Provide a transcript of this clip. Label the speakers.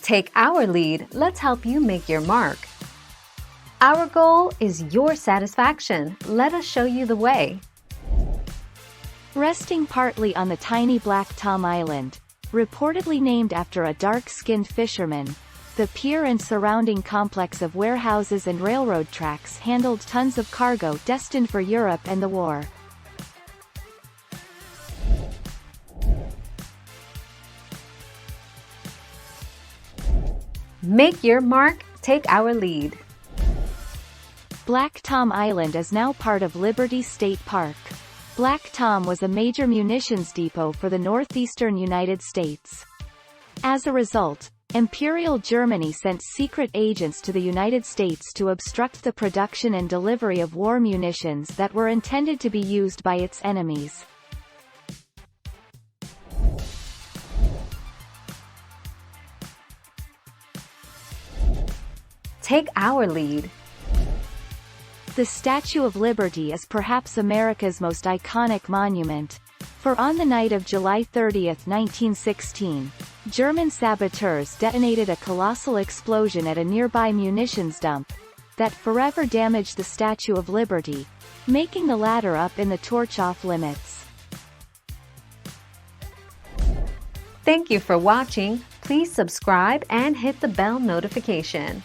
Speaker 1: Take our lead, let's help you make your mark. Our goal is your satisfaction. Let us show you the way.
Speaker 2: Resting partly on the tiny Black Tom Island, reportedly named after a dark-skinned fisherman, the pier and surrounding complex of warehouses and railroad tracks handled tons of cargo destined for Europe and the war.
Speaker 1: Make your mark, take our lead.
Speaker 2: Black Tom Island is now part of Liberty State Park. Black Tom was a major munitions depot for the northeastern United States. As a result, Imperial Germany sent secret agents to the United States to obstruct the production and delivery of war munitions that were intended to be used by its enemies.
Speaker 1: Take our lead.
Speaker 2: The Statue of Liberty is perhaps America's most iconic monument, for on the night of July 30, 1916, German saboteurs detonated a colossal explosion at a nearby munitions dump that forever damaged the Statue of Liberty, making the latter up in the torch-off limits.
Speaker 1: Thank you for watching. Please subscribe and hit the bell notification.